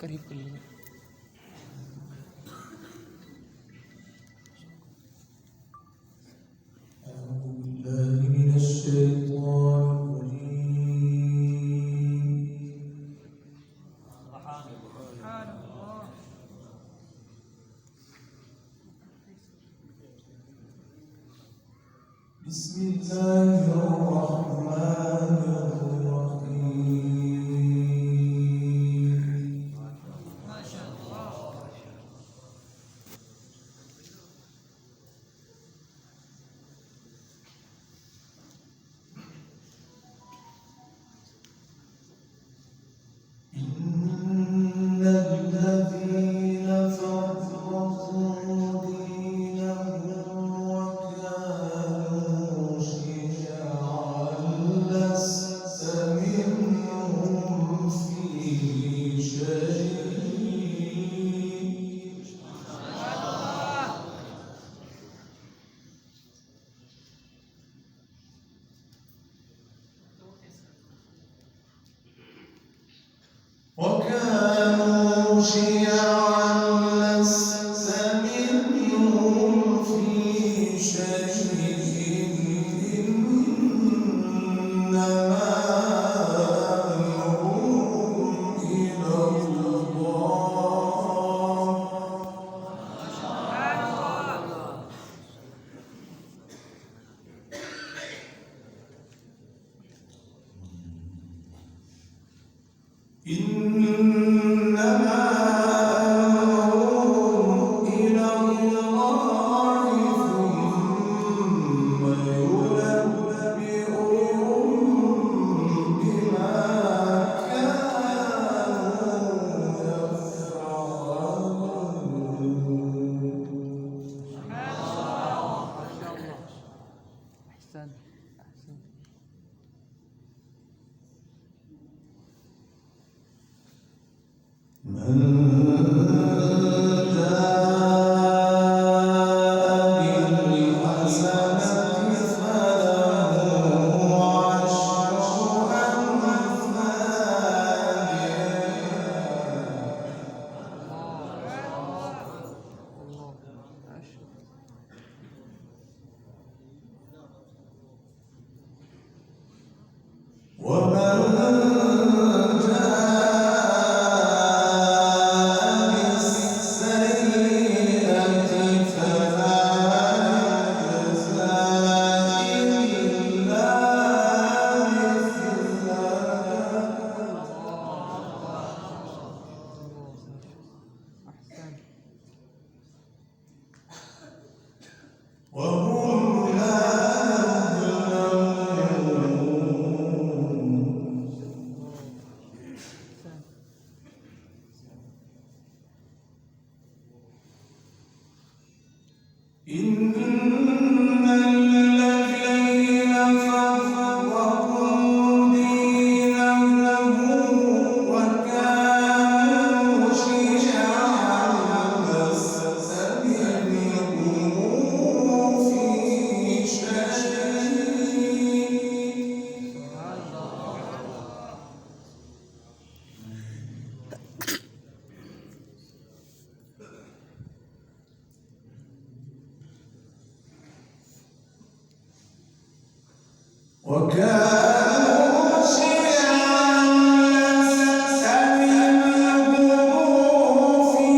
قريب كلنا. أعوذ بالله من الشيطان الرجيم. بسم الله الرحمن الرحيم. ما شاء الله. إن الذين فرقوا دينهم وكانوا شيعا لست منهم في شيء. وكانوا شيعا لست منهم في شيء إنما أمرهم إلى الله. إنما أمرهم إلى الله ثم ينبئهم بما كانوا يفعلون. ما شاء الله. أحسن. من جاء بالحسنة فله عشر أمثالها. ومن جاء بالسيئة فلا يجزى إلا مثلها وهم لا إن الذين فرقوا دينهم وكانوا شيعا لست منهم في شيء. وكانوا شيعا لست منهم في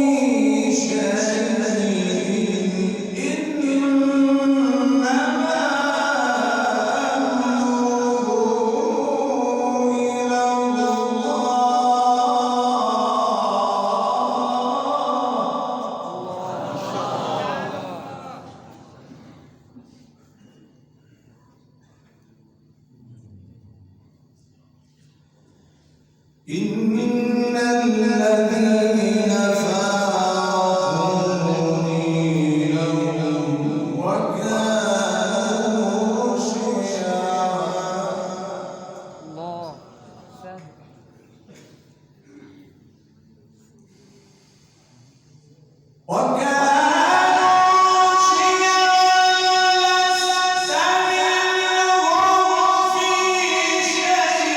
شيء إنما أمرهم إلى إن الذين فارقوا دينهم وكانوا شيعا الله سهل. وكانوا شيعا لست منهم في شيء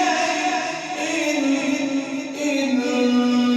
إنما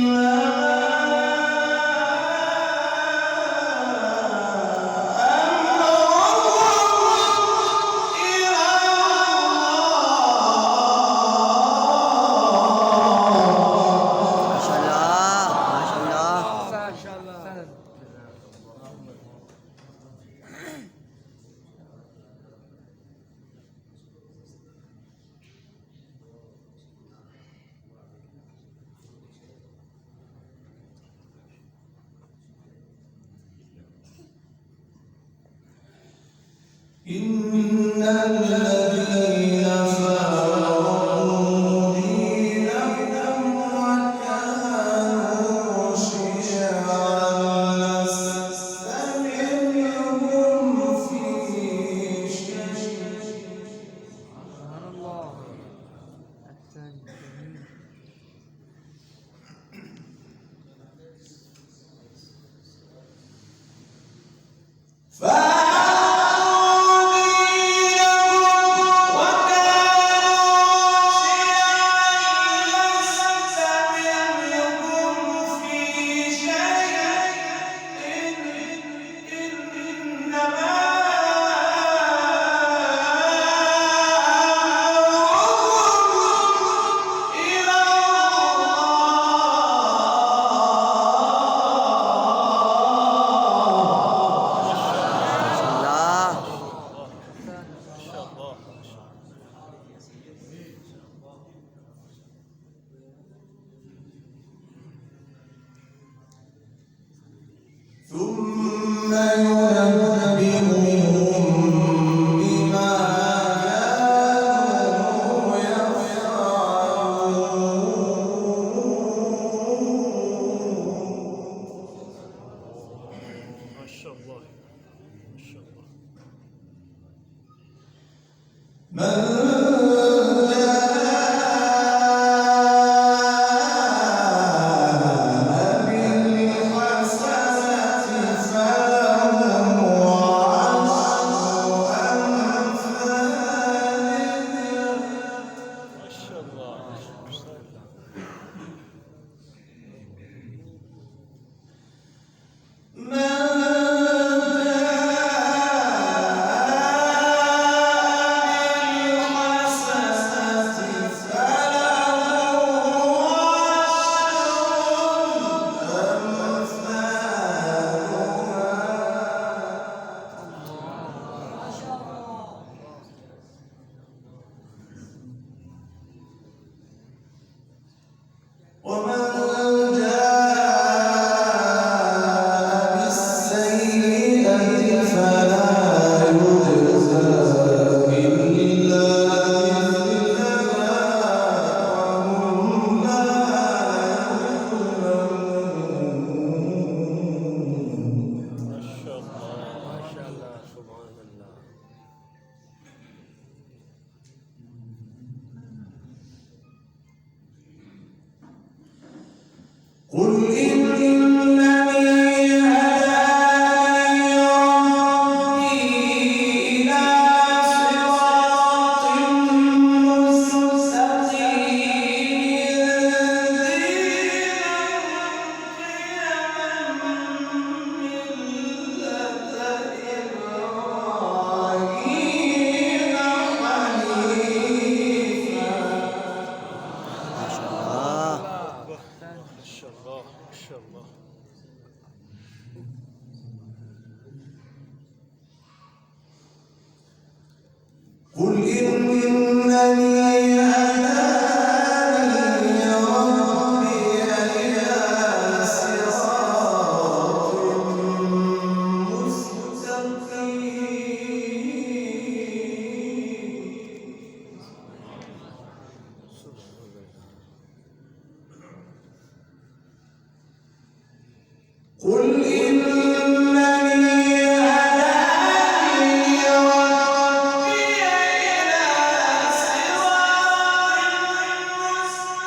قل إنني هداني ربي إلى صراط مستقيم دينا قيما ملة إبراهيم حنيفا. ما شاء الله. ما شاء الله ما شاء الله. قل إنني هداني ربي إلى صراط مستقيم. قل إنني هداني ربي إلى صراط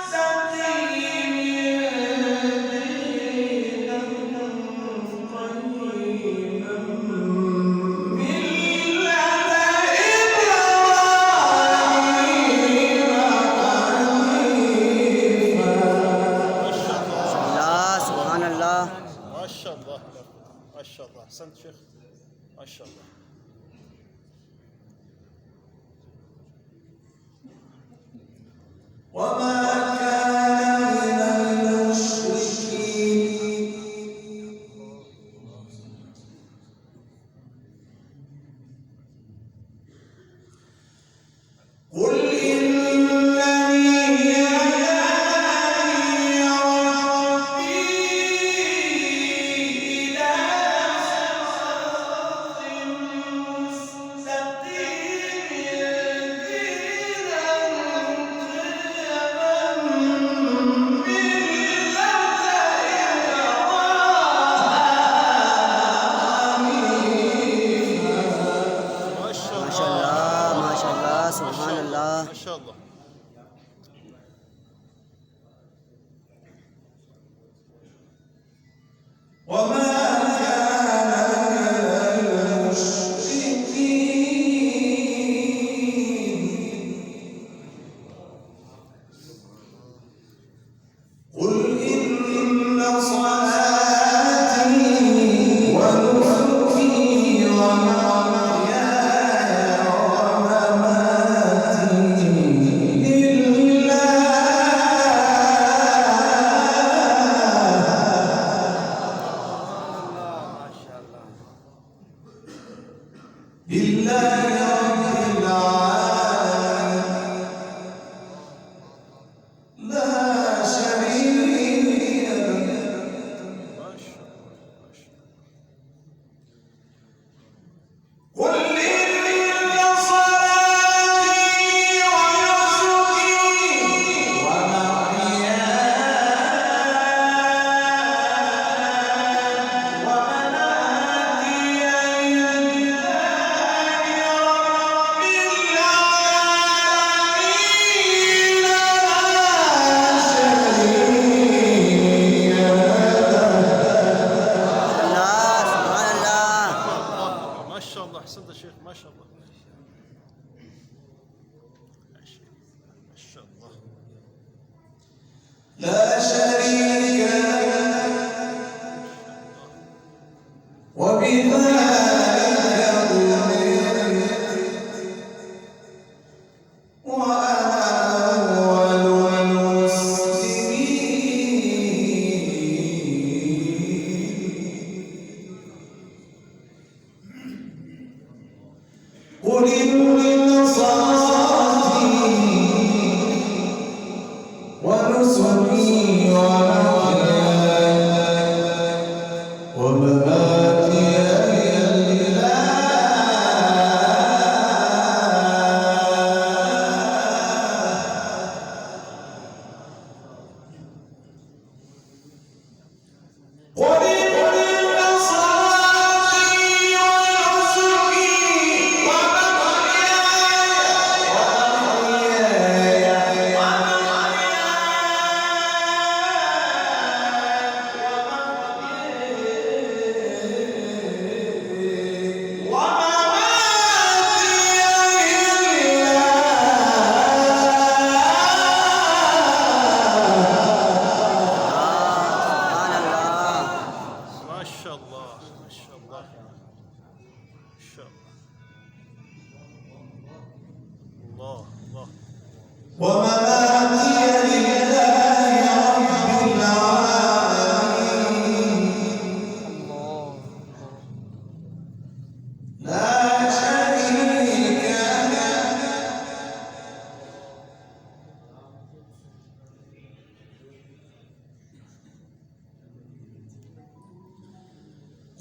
مستقيم دينا قيما ملة إبراهيم حنيفا. الله سبحان الله. ما شاء الله ما شاء الله. أحسنت شيخ ما شاء الله. وما كان من المشركين. قل إنني هداني ربي إلى صراط مستقيم دينا قيما ملة إبراهيم حنيفا. ما شاء ما شاء الله ما شاء الله سبحان الله. ما شاء الله. وما كان من المشركين. قل إن صلاتي ونسكي ومحياي ومماتي لله رب العالمين لا شريك له. ما شاء الله ما شاء الله. قل إن صلاتي ونسكي ومحياي ومماتي الله سبحان الله. ما شاء الله. أحسنت يا شيخ ما شاء الله. ما شاء الله. لا شريك له وبذلك أمرت وأنا أول المسلمين. قل إن صلاتي ونسكي ومحياي ومماتي لله قل إن صلاتي ونسكي ومحياي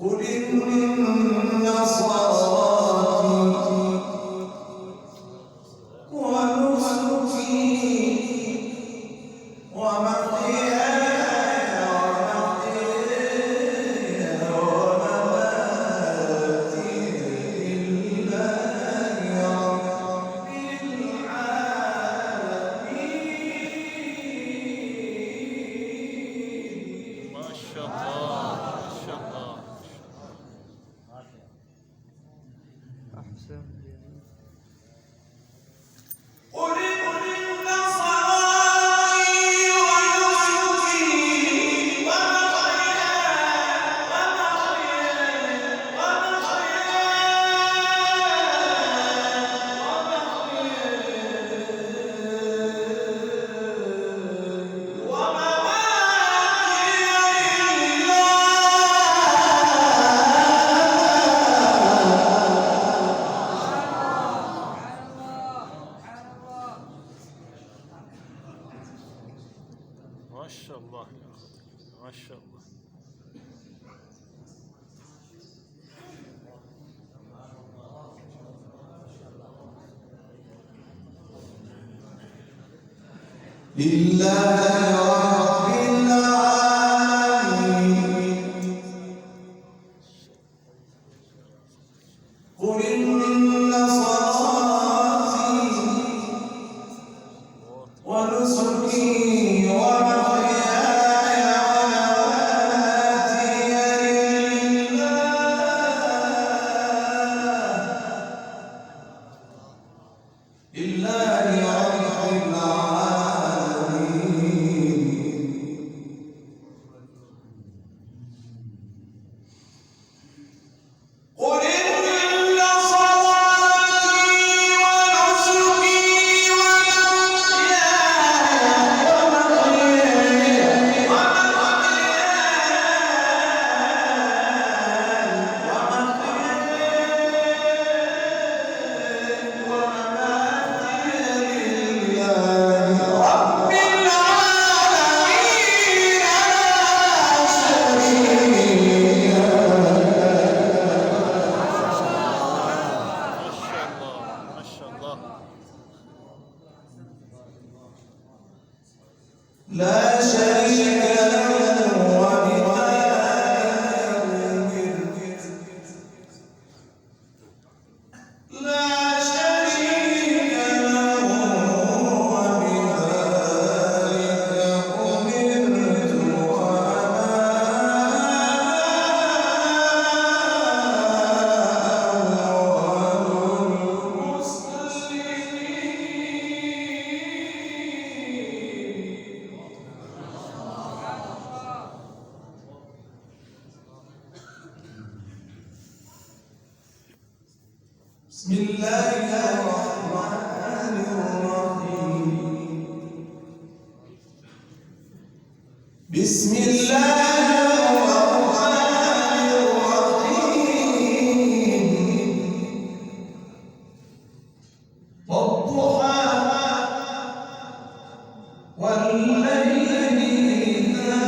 قل إن صلاتي ونسكي ومحياي ومماتي لله رب العالمين. ما شاء الله ما شاء الله. أحسن. قل إن صلاتي ونسكي ما شاء الله يا أخي ما شاء الله. لله رب العالمين. قل إن صلاتي ونسكي ومحياي ومماتي لله رب العالمين. قل إن صلاتي ونسكي ومحياي ما شاء الله لا شريك له لا شريك له وبذلك أمرت وأنا أول المسلمين. بسم الله الرحمن الرحيم. بسم الله الرحمن الرحيم. والضحى والليل إذا